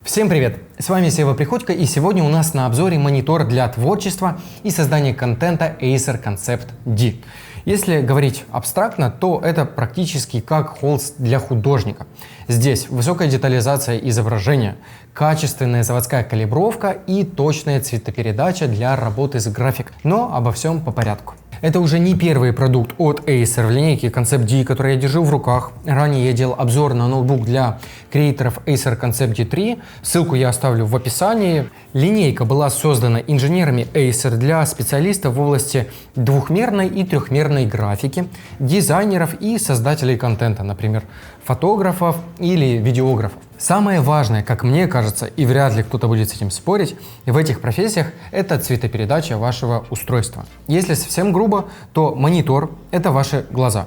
Всем привет! С вами Сева Приходько, и сегодня у нас на обзоре монитор для творчества и создания контента Acer Concept D. Если говорить абстрактно, то это практически как холст для художника. Здесь высокая детализация изображения, качественная заводская калибровка и точная цветопередача для работы с графикой. Но обо всем по порядку. Это уже не первый продукт от Acer в линейке Concept D, который я держу в руках. Ранее я делал обзор на ноутбук для креаторов Acer Concept D3. Ссылку я оставлю в описании. Линейка была создана инженерами Acer для специалистов в области двухмерной и трехмерной графики, дизайнеров и создателей контента, например, фотографов или видеографов. Самое важное, как мне кажется, и вряд ли кто-то будет с этим спорить, в этих профессиях это цветопередача вашего устройства. Если совсем грубо, то монитор — это ваши глаза.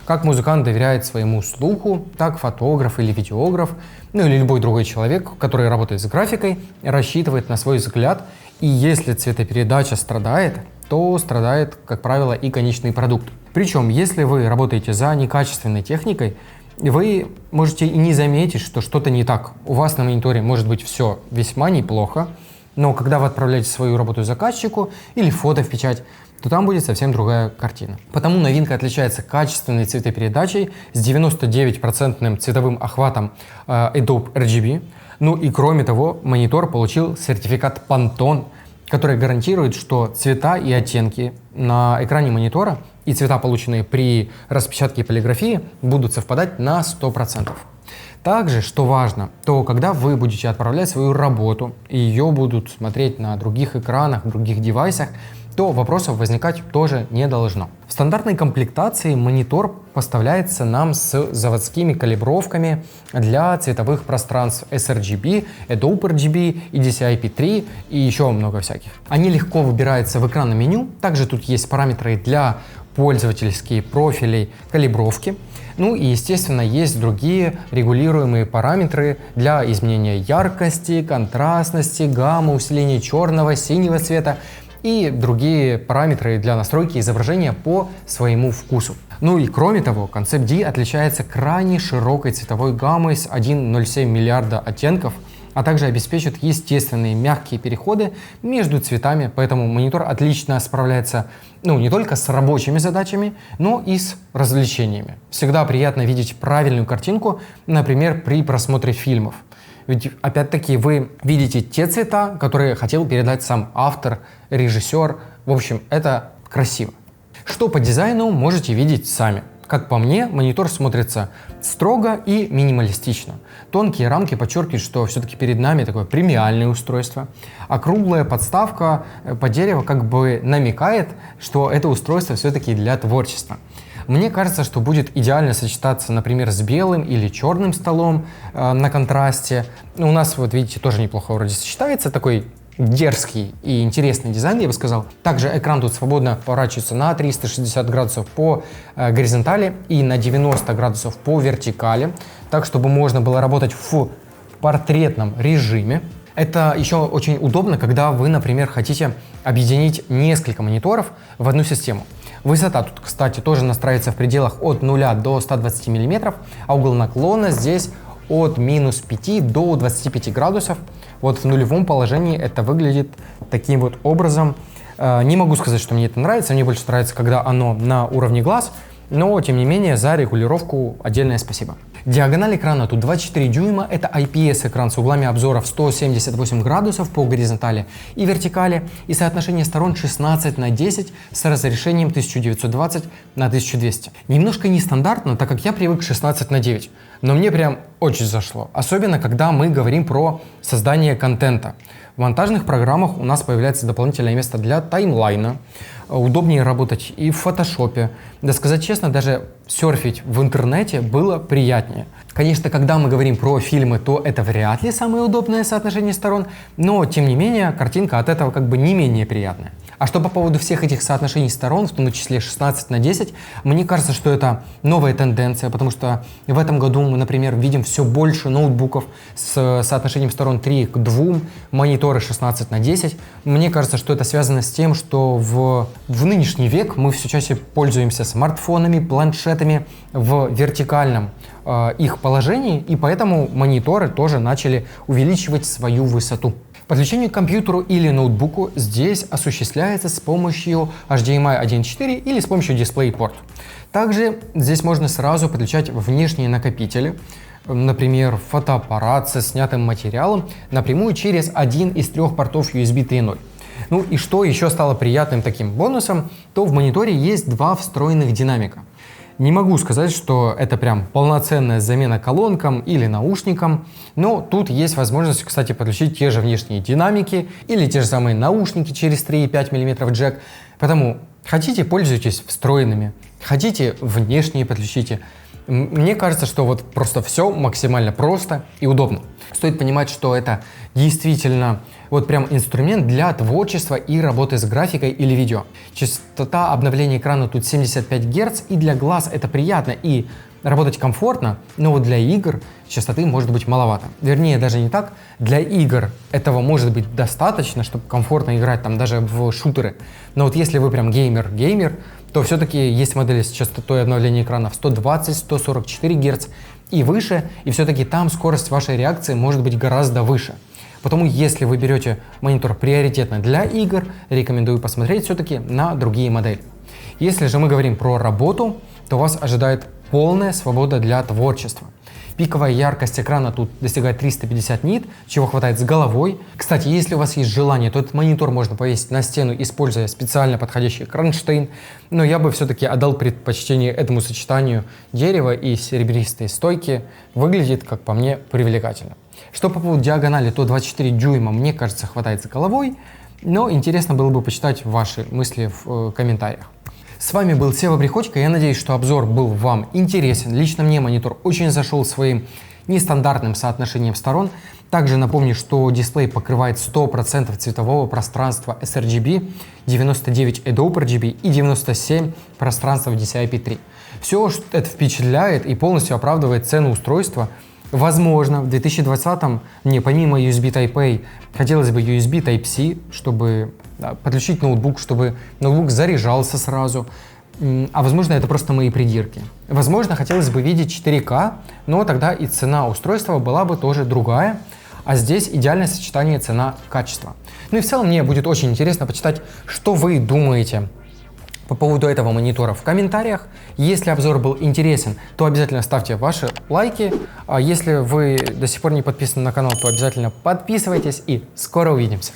Как музыкант доверяет своему слуху, так фотограф или видеограф, или любой другой человек, который работает с графикой, рассчитывает на свой взгляд, и если цветопередача страдает, то страдает, как правило, и конечный продукт. Причем, если вы работаете за некачественной техникой, вы можете и не заметить, что что-то не так. У вас на мониторе может быть все весьма неплохо, но когда вы отправляете свою работу заказчику или фото в печать, то там будет совсем другая картина. Потому новинка отличается качественной цветопередачей с 99% цветовым охватом Adobe RGB. Ну и кроме того, монитор получил сертификат Pantone, который гарантирует, что цвета и оттенки на экране монитора и цвета, полученные при распечатке и полиграфии, будут совпадать на 100%. Также, что важно, то когда вы будете отправлять свою работу, и ее будут смотреть на других экранах, других девайсах, то вопросов возникать тоже не должно. В стандартной комплектации монитор поставляется нам с заводскими калибровками для цветовых пространств sRGB, Adobe RGB, DCI-P3 и еще много всяких. Они легко выбираются в экранном меню. Также тут есть параметры для пользовательских профилей калибровки. Ну и, естественно, есть другие регулируемые параметры для изменения яркости, контрастности, гаммы, усиления черного, синего цвета и другие параметры для настройки изображения по своему вкусу. Ну и кроме того, Concept D отличается крайне широкой цветовой гаммой с 1,07 миллиарда оттенков, а также обеспечит естественные мягкие переходы между цветами, поэтому монитор отлично справляется не только с рабочими задачами, но и с развлечениями. Всегда приятно видеть правильную картинку, например, при просмотре фильмов. Ведь, опять-таки, вы видите те цвета, которые хотел передать сам автор, режиссер. В общем, это красиво. Что по дизайну, можете видеть сами. Как по мне, монитор смотрится строго и минималистично. Тонкие рамки подчеркивают, что все-таки перед нами такое премиальное устройство. А круглая подставка под дерево как бы намекает, что это устройство все-таки для творчества. Мне кажется, что будет идеально сочетаться, например, с белым или черным столом на контрасте. У нас, вот видите, тоже неплохо вроде сочетается, такой дерзкий и интересный дизайн, я бы сказал. Также экран тут свободно поворачивается на 360 градусов по горизонтали и на 90 градусов по вертикали, так, чтобы можно было работать в портретном режиме. Это еще очень удобно, когда вы, например, хотите объединить несколько мониторов в одну систему. Высота тут, кстати, тоже настраивается в пределах от 0 до 120 мм, а угол наклона здесь от -5 до 25 градусов. Вот в нулевом положении это выглядит таким вот образом. Не могу сказать, что мне это нравится, мне больше нравится, когда оно на уровне глаз, но, тем не менее, за регулировку отдельное спасибо. Диагональ экрана тут 24 дюйма, это IPS-экран с углами обзора в 178 градусов по горизонтали и вертикали, и соотношение сторон 16:10 с разрешением 1920 на 1200. Немножко нестандартно, так как я привык к 16:9, но мне прям очень зашло, особенно когда мы говорим про создание контента. В монтажных программах у нас появляется дополнительное место для таймлайна, удобнее работать и в фотошопе. Да сказать честно, даже серфить в интернете было приятнее. Конечно, когда мы говорим про фильмы, то это вряд ли самое удобное соотношение сторон, но тем не менее картинка от этого как бы не менее приятная. А что по поводу всех этих соотношений сторон, в том числе 16:10, мне кажется, что это новая тенденция, потому что в этом году мы, например, видим все больше ноутбуков с соотношением сторон 3:2, мониторы 16:10. Мне кажется, что это связано с тем, что в нынешний век мы все чаще пользуемся смартфонами, планшетами в вертикальном их положении, и поэтому мониторы тоже начали увеличивать свою высоту. Подключение к компьютеру или ноутбуку здесь осуществляется с помощью HDMI 1.4 или с помощью DisplayPort. Также здесь можно сразу подключать внешние накопители, например, фотоаппарат со снятым материалом, напрямую через один из 3 портов USB 3.0. Ну и что еще стало приятным таким бонусом, то в мониторе есть 2 встроенных динамика. Не могу сказать, что это прям полноценная замена колонкам или наушникам, но тут есть возможность, кстати, подключить те же внешние динамики или те же самые наушники через 3,5 мм джек. Поэтому хотите, пользуйтесь встроенными, хотите, внешние подключите. Мне кажется, что вот просто все максимально просто и удобно. Стоит понимать, что это действительно вот прям инструмент для творчества и работы с графикой или видео. Частота обновления экрана тут 75 Гц, и для глаз это приятно и работать комфортно, но вот для игр частоты может быть маловато. Вернее, даже не так. Для игр этого может быть достаточно, чтобы комфортно играть там даже в шутеры. Но вот если вы прям геймер, то все-таки есть модели с частотой обновления экрана в 120-144 Гц и выше, и все-таки там скорость вашей реакции может быть гораздо выше. Потому если вы берете монитор приоритетно для игр, рекомендую посмотреть все-таки на другие модели. Если же мы говорим про работу, то вас ожидает полная свобода для творчества. Пиковая яркость экрана тут достигает 350 нит, чего хватает с головой. Кстати, если у вас есть желание, то этот монитор можно повесить на стену, используя специально подходящий кронштейн. Но я бы все-таки отдал предпочтение этому сочетанию дерева и серебристой стойки. Выглядит, как по мне, привлекательно. Что по поводу диагонали, то 24 дюйма, мне кажется, хватает с головой. Но интересно было бы почитать ваши мысли в комментариях. С вами был Сева Приходько. Я надеюсь, что обзор был вам интересен. Лично мне монитор очень зашел своим нестандартным соотношением сторон. Также напомню, что дисплей покрывает 100% цветового пространства sRGB, 99 Adobe RGB и 97 пространства в DCI-P3. Все это впечатляет и полностью оправдывает цену устройства. Возможно, в 2020-м мне помимо USB Type-A хотелось бы USB Type-C, чтобы подключить ноутбук, чтобы ноутбук заряжался сразу. А возможно, это просто мои придирки. Возможно, хотелось бы видеть 4К, но тогда и цена устройства была бы тоже другая. А здесь идеальное сочетание цена-качество. Ну и в целом мне будет очень интересно почитать, что вы думаете по поводу этого монитора в комментариях. Если обзор был интересен, то обязательно ставьте ваши лайки. А если вы до сих пор не подписаны на канал, то обязательно подписывайтесь и скоро увидимся.